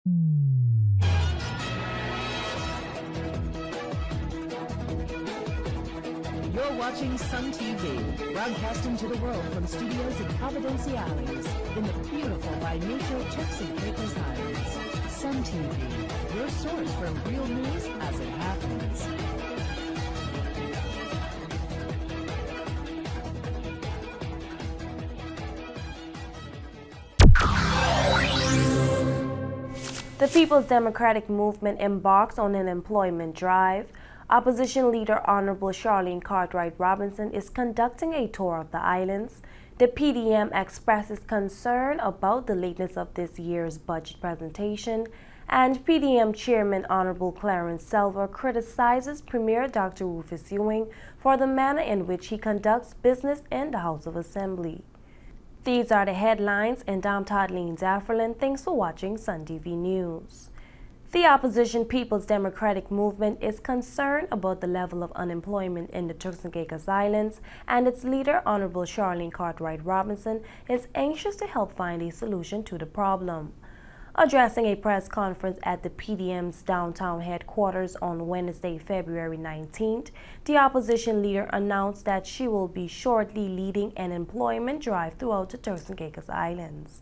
You're watching Sun TV, broadcasting to the world from studios in Providenciales, in the beautiful binational Turks and Caicos Islands. Sun TV, your source for real news as it happens. The People's Democratic Movement embarks on an employment drive. Opposition leader Honorable Charlene Cartwright Robinson is conducting a tour of the islands. The PDM expresses concern about the lateness of this year's budget presentation, and PDM Chairman Honorable Clarence Selva criticizes Premier Dr. Rufus Ewing for the manner in which he conducts business in the House of Assembly. These are the headlines, and I'm Toddleen Zafferlin. Thanks for watching Sun TV News. The opposition People's Democratic Movement is concerned about the level of unemployment in the Turks and Caicos Islands, and its leader, Honorable Charlene Cartwright Robinson, is anxious to help find a solution to the problem. Addressing a press conference at the PDM's downtown headquarters on Wednesday, February 19th, the opposition leader announced that she will be shortly leading an employment drive throughout the Turks and Caicos Islands.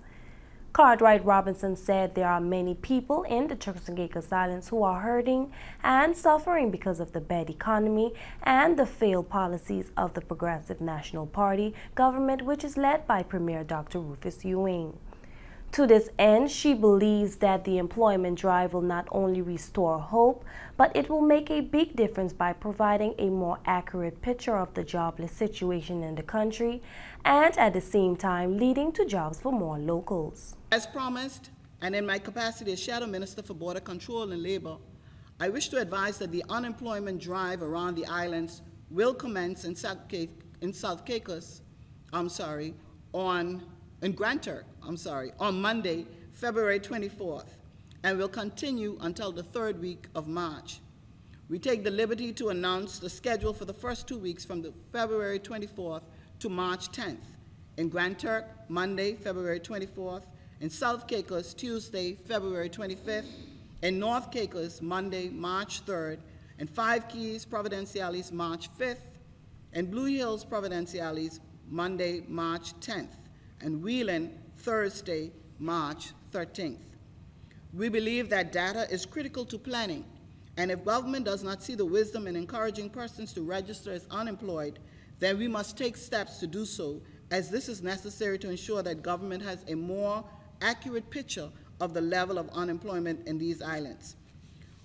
Cartwright Robinson said there are many people in the Turks and Caicos Islands who are hurting and suffering because of the bad economy and the failed policies of the Progressive National Party government, which is led by Premier Dr. Rufus Ewing. To this end, she believes that the employment drive will not only restore hope, but it will make a big difference by providing a more accurate picture of the jobless situation in the country and at the same time leading to jobs for more locals. As promised, and in my capacity as Shadow Minister for Border Control and Labor, I wish to advise that the unemployment drive around the islands will commence in Grand Turk, on Monday, February 24th, and will continue until the third week of March. We take the liberty to announce the schedule for the first 2 weeks from the February 24th to March 10th. In Grand Turk, Monday, February 24th, in South Caicos, Tuesday, February 25th, in North Caicos, Monday, March 3rd, in Five Keys, Providenciales, March 5th, in Blue Hills, Providenciales, Monday, March 10th, and Wheeling, Thursday, March 13th. We believe that data is critical to planning, and if government does not see the wisdom in encouraging persons to register as unemployed, then we must take steps to do so, as this is necessary to ensure that government has a more accurate picture of the level of unemployment in these islands.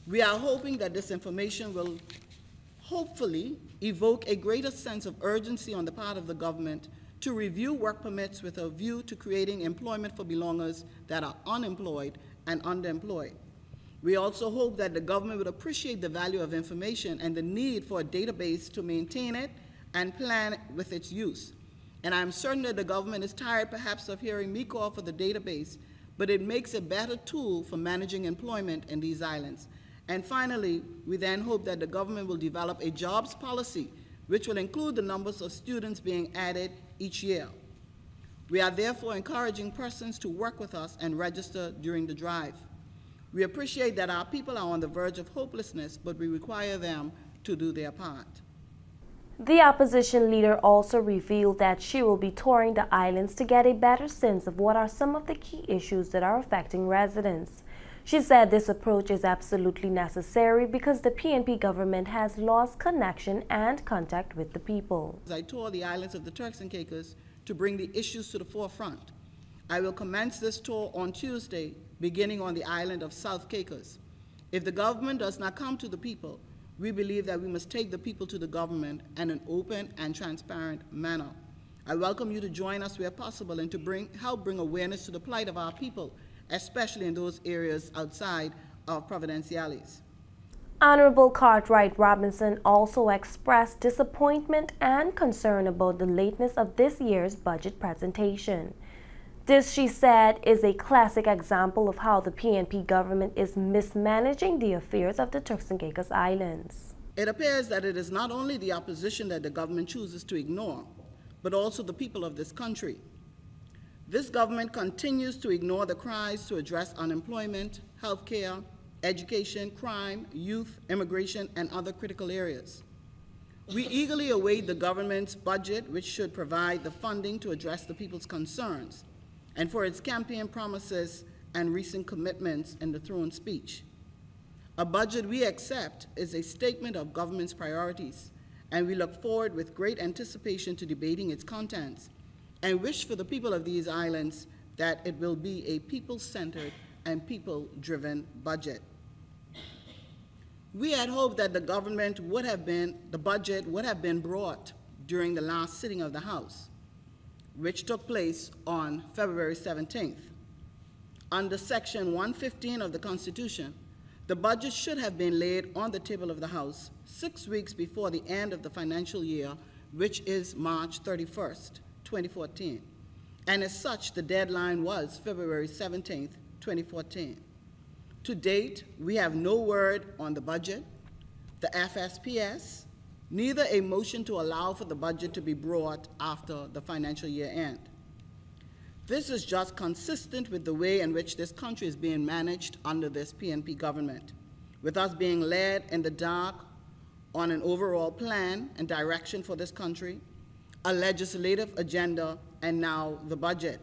We are hoping that this information will hopefully evoke a greater sense of urgency on the part of the government to review work permits with a view to creating employment for belongers that are unemployed and underemployed. We also hope that the government would appreciate the value of information and the need for a database to maintain it and plan with its use. And I'm certain that the government is tired perhaps of hearing me call for the database, but it makes a better tool for managing employment in these islands. And finally, we then hope that the government will develop a jobs policy which will include the numbers of students being added each year. We are therefore encouraging persons to work with us and register during the drive. We appreciate that our people are on the verge of hopelessness, but we require them to do their part. The opposition leader also revealed that she will be touring the islands to get a better sense of what are some of the key issues that are affecting residents. She said this approach is absolutely necessary because the PNP government has lost connection and contact with the people. As I tour the islands of the Turks and Caicos to bring the issues to the forefront, I will commence this tour on Tuesday, beginning on the island of South Caicos. If the government does not come to the people, we believe that we must take the people to the government in an open and transparent manner. I welcome you to join us where possible and to help bring awareness to the plight of our people, especially in those areas outside of Providenciales. Honorable Cartwright Robinson also expressed disappointment and concern about the lateness of this year's budget presentation. This, she said, is a classic example of how the PNP government is mismanaging the affairs of the Turks and Caicos Islands. It appears that it is not only the opposition that the government chooses to ignore, but also the people of this country. This government continues to ignore the cries to address unemployment, health care, education, crime, youth, immigration, and other critical areas. We eagerly await the government's budget, which should provide the funding to address the people's concerns and for its campaign promises and recent commitments in the throne speech. A budget we accept is a statement of government's priorities, and we look forward with great anticipation to debating its contents and wish for the people of these islands that it will be a people-centered and people-driven budget. We had hoped that the budget would have been brought during the last sitting of the House, which took place on February 17th. Under Section 115 of the Constitution, the budget should have been laid on the table of the House 6 weeks before the end of the financial year, which is March 31st, 2014. And as such, the deadline was February 17th, 2014. To date, we have no word on the budget, the FSPS, neither a motion to allow for the budget to be brought after the financial year end. This is just consistent with the way in which this country is being managed under this PNP government, with us being led in the dark on an overall plan and direction for this country, a legislative agenda, and now the budget.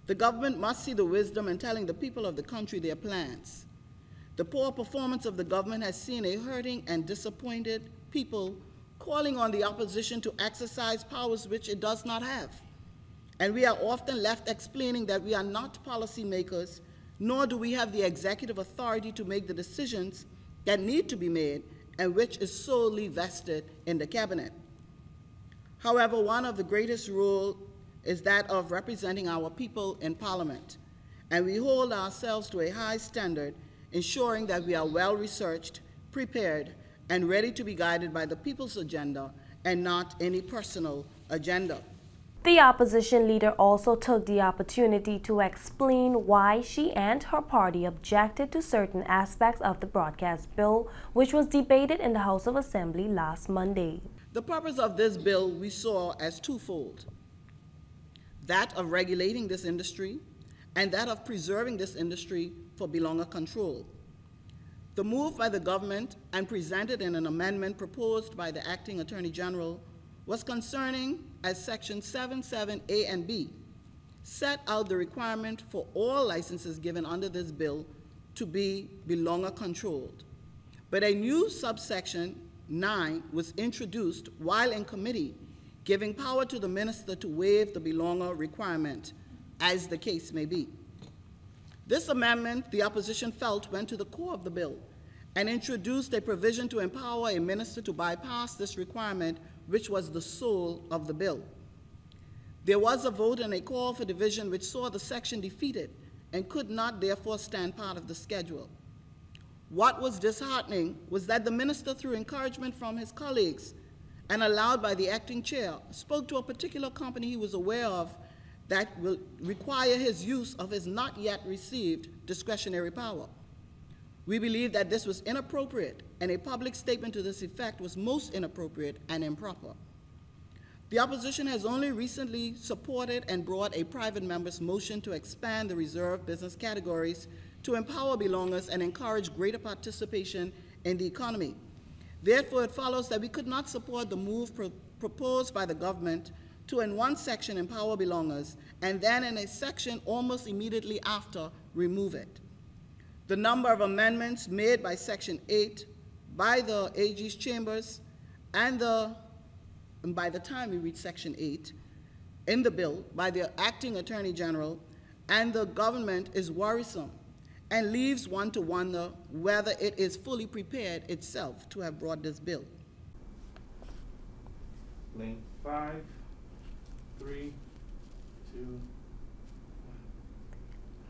The government must see the wisdom in telling the people of the country their plans. The poor performance of the government has seen a hurting and disappointed people calling on the opposition to exercise powers which it does not have. And we are often left explaining that we are not policymakers, nor do we have the executive authority to make the decisions that need to be made and which is solely vested in the cabinet. However, one of the greatest roles is that of representing our people in Parliament, and we hold ourselves to a high standard, ensuring that we are well-researched, prepared, and ready to be guided by the people's agenda and not any personal agenda. The opposition leader also took the opportunity to explain why she and her party objected to certain aspects of the broadcast bill, which was debated in the House of Assembly last Monday. The purpose of this bill we saw as twofold: that of regulating this industry and that of preserving this industry for belonger control. The move by the government and presented in an amendment proposed by the Acting Attorney General was concerning as Section 77A and B set out the requirement for all licenses given under this bill to be belonger controlled. But a new subsection 9 was introduced while in committee, giving power to the minister to waive the belonger requirement, as the case may be. This amendment, the opposition felt, went to the core of the bill and introduced a provision to empower a minister to bypass this requirement, which was the soul of the bill. There was a vote and a call for division which saw the section defeated and could not therefore stand part of the schedule. What was disheartening was that the minister, through encouragement from his colleagues and allowed by the acting chair, spoke to a particular company he was aware of that will require his use of his not yet received discretionary power. We believe that this was inappropriate, and a public statement to this effect was most inappropriate and improper. The opposition has only recently supported and brought a private member's motion to expand the reserved business categories to empower belongers and encourage greater participation in the economy. Therefore, it follows that we could not support the move proposed by the government to, in one section, empower belongers, and then in a section almost immediately after, remove it. The number of amendments made by Section 8 by the AG's chambers and by the time we reach Section 8 in the bill by the Acting Attorney General and the government is worrisome and leaves one to wonder whether it is fully prepared itself to have brought this bill. Link 5, 3, 2.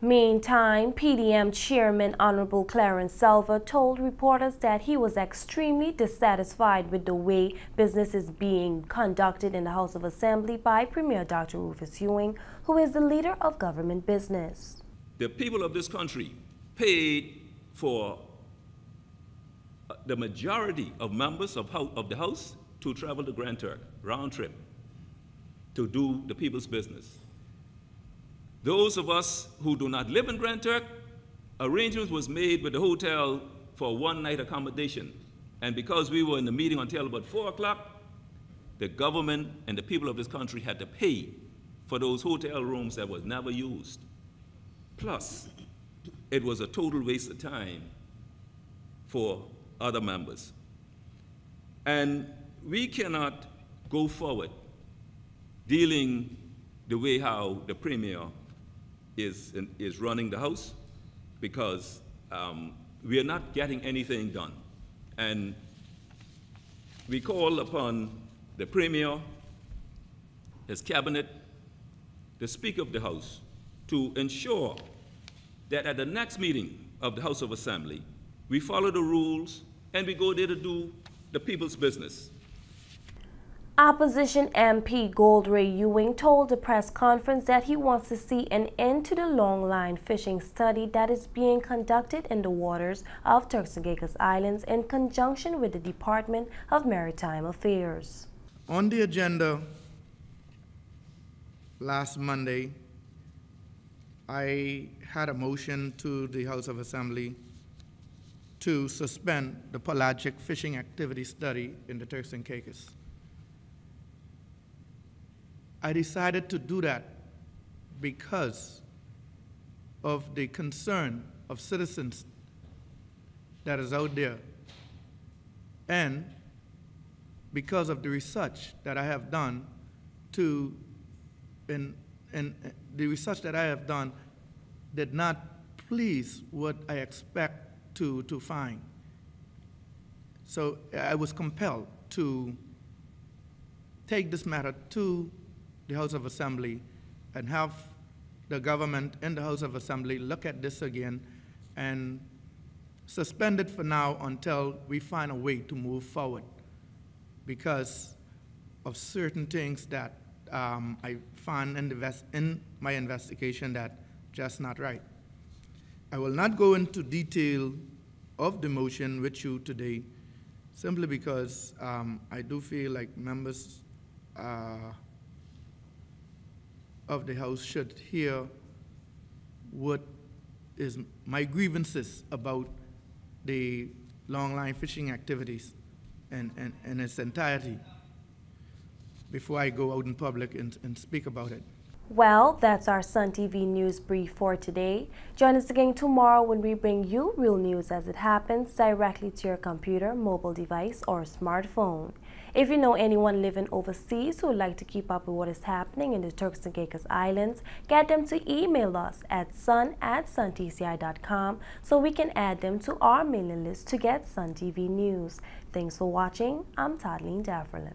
Meantime, PDM Chairman Honorable Clarence Selva told reporters that he was extremely dissatisfied with the way business is being conducted in the House of Assembly by Premier Dr. Rufus Ewing, who is the leader of government business. The people of this country paid for the majority of members of the House to travel to Grand Turk, round trip, to do the people's business. Those of us who do not live in Grand Turk, arrangements was made with the hotel for one-night accommodation. And because we were in the meeting until about 4 o'clock, the government and the people of this country had to pay for those hotel rooms that was never used. Plus, it was a total waste of time for other members. And we cannot go forward dealing the way how the Premier is running the House, because we are not getting anything done. And we call upon the Premier, his cabinet, the Speaker of the House, to ensure that at the next meeting of the House of Assembly, we follow the rules and we go there to do the people's business. Opposition MP Goldray Ewing told the press conference that he wants to see an end to the long-line fishing study that is being conducted in the waters of Turks and Caicos Islands in conjunction with the Department of Maritime Affairs. On the agenda last Monday, I had a motion to the House of Assembly to suspend the pelagic fishing activity study in the Turks and Caicos. I decided to do that because of the concern of citizens that is out there, and because of the research that I have done the research that I have done did not please what I expect to find. So I was compelled to take this matter to the House of Assembly and have the government in the House of Assembly look at this again and suspend it for now until we find a way to move forward, because of certain things that I found in my investigation that just not right. I will not go into detail of the motion with you today, simply because I do feel like members of the House should hear what is my grievances about the long-line fishing activities in its entirety before I go out in public and speak about it. Well, that's our Sun TV News Brief for today. Join us again tomorrow when we bring you real news as it happens directly to your computer, mobile device, or smartphone. If you know anyone living overseas who would like to keep up with what is happening in the Turks and Caicos Islands, get them to email us at sun@suntci.com so we can add them to our mailing list to get Sun TV News. Thanks for watching. I'm Toddleen Dafferlin.